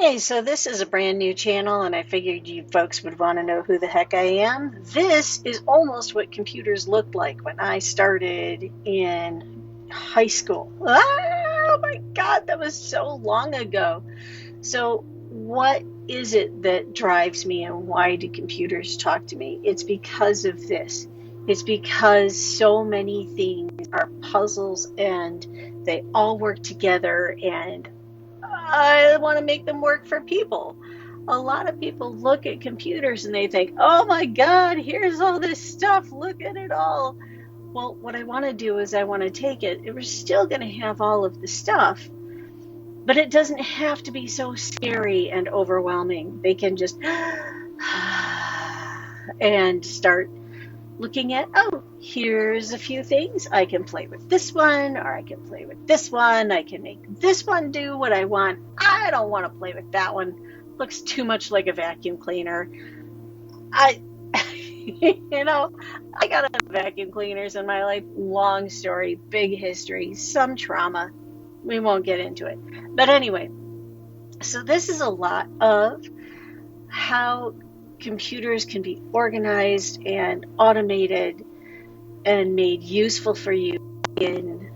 Hey, so this is a brand new channel, and I figured you folks would want to know who the heck I am. This is almost what computers looked like when I started in high school. Oh my God, that was so long ago. So, what is it that drives me, and why do computers talk to me? It's because of this. It's because so many things are puzzles and they all work together, and I want to make them work for people. A lot of people look at computers and they think, oh my God, here's all this stuff. Look at it all. Well, what I want to do is I want to take it. We're still going to have all of the stuff, but it doesn't have to be so scary and overwhelming. They can just and start looking at, oh, here's a few things. I can play with this one, or I can play with this one. I can make this one do what I want. I don't want to play with that one. Looks too much like a vacuum cleaner. I, I got enough vacuum cleaners in my life. Long story, big history, some trauma. We won't get into it. But anyway, so this is a lot of how computers can be organized and automated and made useful for you in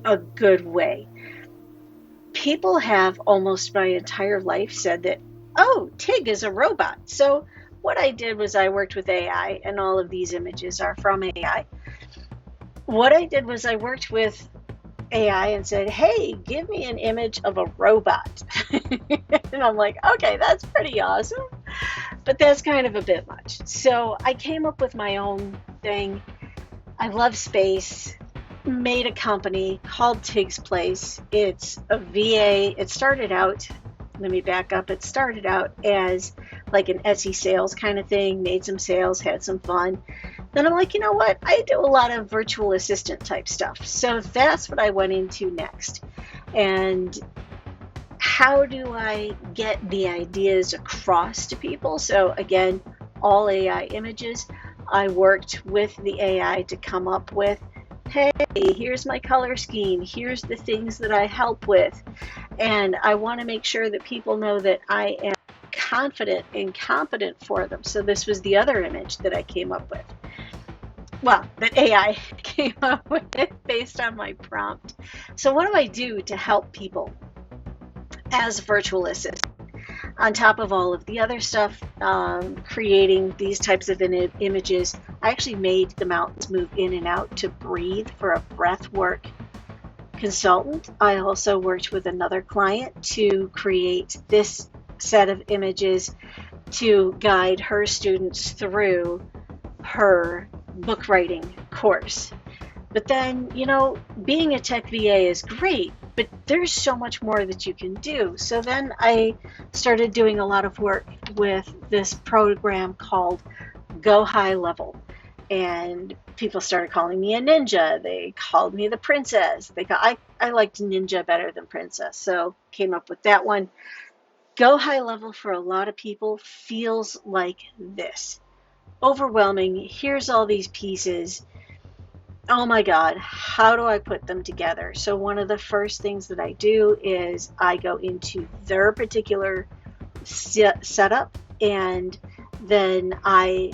a good way. People have almost my entire life said that, oh, Tig is a robot. So what I did was I worked with AI, and all of these images are from AI. What I did was I worked with AI and said, hey, give me an image of a robot. And I'm like, okay, that's pretty awesome. But that's kind of a bit much. So I came up with my own thing. I love space. Made a company called Tig's Place. It's a VA. It started out, let me back up. It started out as like an Etsy sales kind of thing. Made some sales, had some fun. Then I'm like, you know what? I do a lot of virtual assistant type stuff. So that's what I went into next. And how do I get the ideas across to people? So again, all AI images. I worked with the AI to come up with, hey, here's my color scheme. Here's the things that I help with. And I want to make sure that people know that I am confident and competent for them. So this was the other image that I came up with. Well, that AI came up with based on my prompt. So what do I do to help people as a virtual assistant? On top of all of the other stuff, creating these types of images, I actually made the mountains move in and out to breathe for a breath work consultant. I also worked with another client to create this set of images to guide her students through her book writing course. But then, being a tech VA is great, but there's so much more that you can do. So then I started doing a lot of work with this program called Go High Level. And people started calling me a ninja. They called me the princess. I liked ninja better than princess, so came up with that one. Go High Level for a lot of people feels like this. Overwhelming. Here's all these pieces. Oh my God, how do I put them together? So one of the first things that I do is I go into their particular setup, and then I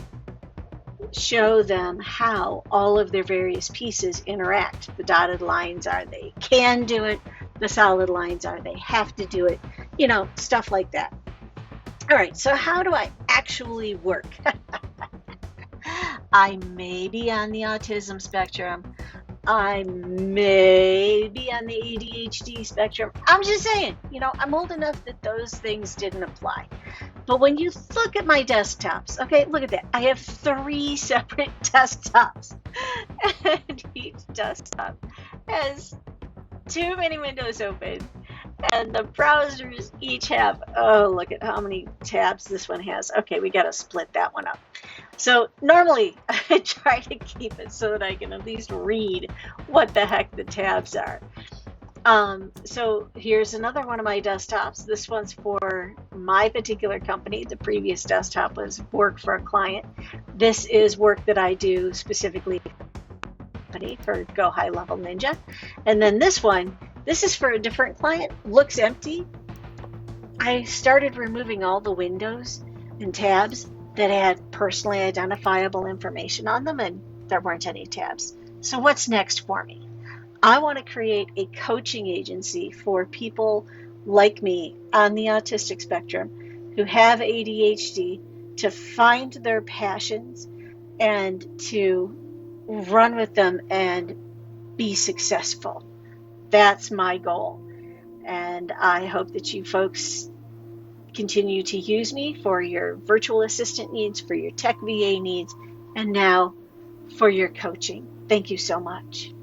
show them how all of their various pieces interact. The dotted lines are they can do it. The solid lines are they have to do it. Stuff like that. All right, so how do I actually work? I may be on the autism spectrum. I may be on the ADHD spectrum. I'm just saying, I'm old enough that those things didn't apply. But when you look at my desktops, okay, look at that. I have 3 separate desktops. And each desktop has too many windows open. And the browsers each have, look at how many tabs this one has. Okay, we got to split that one up. So normally I try to keep it so that I can at least read what the heck the tabs are. So here's another one of my desktops. This one's for my particular company. The previous desktop was work for a client. This is work that I do specifically for Go High Level Ninja. And then this one, this is for a different client. Looks empty. I started removing all the windows and tabs that had personally identifiable information on them, and there weren't any tabs. So what's next for me? I want to create a coaching agency for people like me on the autistic spectrum who have ADHD to find their passions and to run with them and be successful. That's my goal. And I hope that you folks continue to use me for your virtual assistant needs, for your tech VA needs, and now for your coaching. Thank you so much.